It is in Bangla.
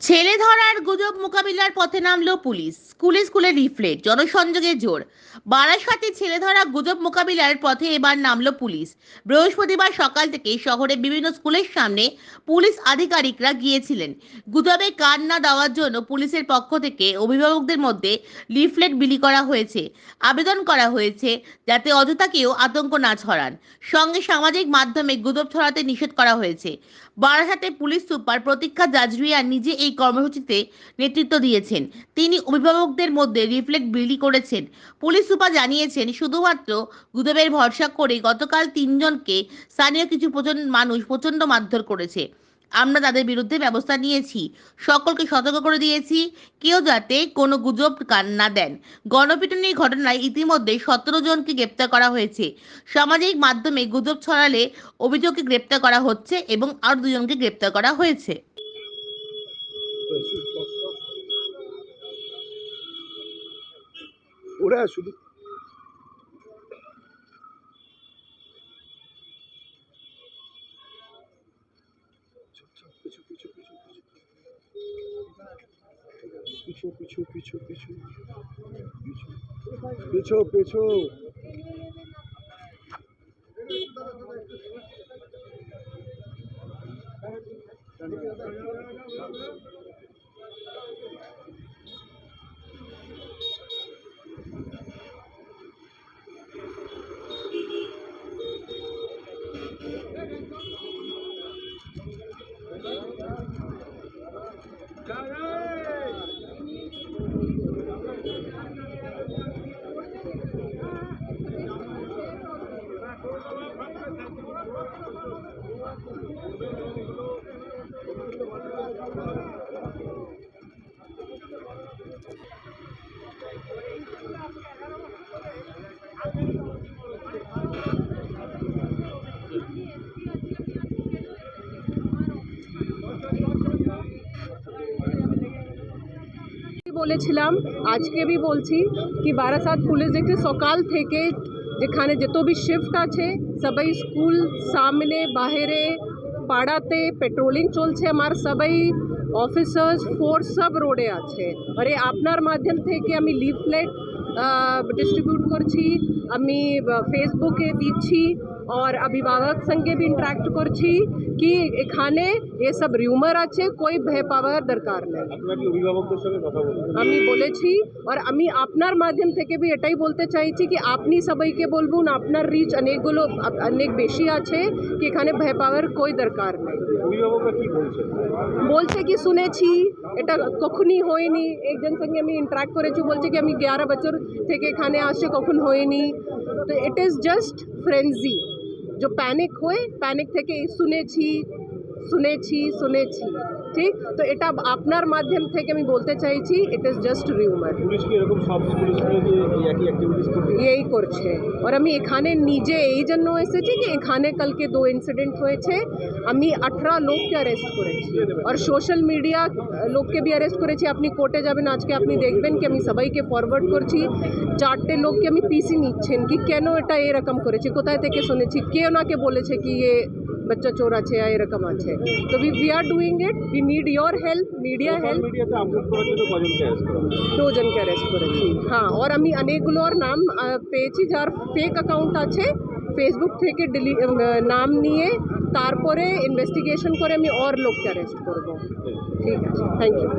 ছেলে ধরার গুজব মোকাবিলার পথে নামলো পুলিশ। স্কুলে স্কুলে লিফলেট, জনসংযোগের জোর। বারাসাতে ছেলে ধরা গুজব মোকাবিলার পথে এবার নামলো পুলিশ। বৃহস্পতিবার সকাল থেকে শহরের বিভিন্ন স্কুলের সামনে পুলিশ আধিকারিকরা গিয়েছিলেন। গুজবে কান না দেওয়ার জন্য পুলিশের পক্ষ থেকে অভিভাবকদের মধ্যে লিফলেট বিলি করা হয়েছে। আবেদন করা হয়েছে যাতে অযথা কেউ আতঙ্ক না ছড়ান। সঙ্গে সামাজিক মাধ্যমে গুজব ছড়াতে নিষেধ করা হয়েছে। বারাসাতে পুলিশ সুপার প্রতীক্ষা জাজরিয়া নিজে এই কর্মসূচিতে নেতৃত্ব দিয়েছেন। তিনি অভিভাবকদের মধ্যে লিফলেট বিলি করেছেন। পুলিশ সুপার জানিয়েছেন, শুধুমাত্র গুজবের ভরসা করে গতকাল 3জনকে স্থানীয় কিছু মানুষ প্রচণ্ড মারধর করেছে। আমরা তাদের বিরুদ্ধে ব্যবস্থা নিয়েছি। সকলকে সতর্ক করে দিয়েছি কেউ যাতে কোনো গুজব কান না দেন। গণপিটুনির ঘটনায় ইতিমধ্যে 17 জনকে গ্রেপ্তার করা হয়েছে। সামাজিক মাধ্যমে গুজব ছড়ালে অভিযোগকে গ্রেপ্তার করা হচ্ছে এবং আরও 2জনকে গ্রেপ্তার করা হয়েছে। ওরা শুধু পিছু পিছু পিছু পিছু পিছু পিছু বলেছিলাম, আজকে भी বলছি কি বারাসাত পুলিশ দেখতে সকাল থেকে যেখানে যত भी শিফট আছে সবাই স্কুল সামনে বাইরে পাড়াতে পেট্রোলিং চলছে। আমার সবাই অফিসার্স ফোর্স সব রোডে আছে। আর এই আপনার মাধ্যম থেকে আমি লিফলেট ডিস্ট্রিবিউট করছি, আমি ফেসবুকে দিচ্ছি और अभिभावक संगे भी इंटरैक्ट করছি কি এখানে এসব রিউমার আছে, कोई ভয় পাওয়ার দরকার নেই। আপনারা কি অভিভাবকদের সঙ্গে কথা বলছেন? আমি বলেছি আর আমি আপনার মাধ্যম থেকে भी এটাই বলতে চাইছি কি আপনি সবাইকে বলুন, আপনার রিচ অনেক বেশি আছে কি এখানে ভয় পাওয়ার कोई দরকার নেই। অভিভাবকরা কি বলছেন? বলছে কি শুনেছি এটা কখনই হয়নি। একজন সঙ্গে আমি ইন্টারঅ্যাক্ট করেছি, বলছে কি আমি 11 বছর থেকে এখানে আসছে, কখন হয়নি। তো ইট ইজ জাস্ট ফ্রেন্জি। जो पैनिक हुए, पैनिक থেকে শুনেছি ঠিক। তো এটা আপনার মাধ্যম থেকে আমি বলতে চাইছি it is just rumour. Police কি এরকম সব স্কুলে গিয়ে একই অ্যাক্টিভিটিস করছে? এই করছে। আর আমি এখানে নিজে এই জন্য এসেছি কি এখানে কালকে 2 ইনসিডেন্ট হয়েছে। আমি 18 লোককে অ্যারেস্ট করেছি আর সোশ্যাল মিডিয়া লোককে भी অ্যারেস্ট করেছি। আপনি কোর্টে যাবেন আজকে, আপনি দেখবেন কি আমি সবাইকে ফরওয়ার্ড করছি। 4টে লোককে আমি পিসি নিচ্ছেন কি কেন এটা এরকম করেছে, কোথায় থেকে শুনেছি, কে ওনাকে বলেছে কি এ बच्चा चोर আছে या এরকম আছে। তো we are doing it, we need your help, media help। মিডিয়াতে আপলোড করার জন্য কজনকে অ্যারেস্ট করা হয়েছে? 2 জনকে অ্যারেস্ট করেছি। হ্যাঁ, আর আমি অনেকগুলো আর নাম পেয়েছি যার ফেক অ্যাকাউন্ট আছে, ফেসবুক থেকে নাম নিয়ে তারপরে ইনভেস্টিগেশন করে আমি আর লোককে অ্যারেস্ট করব। ঠিক আছে, থ্যাংক ইউ।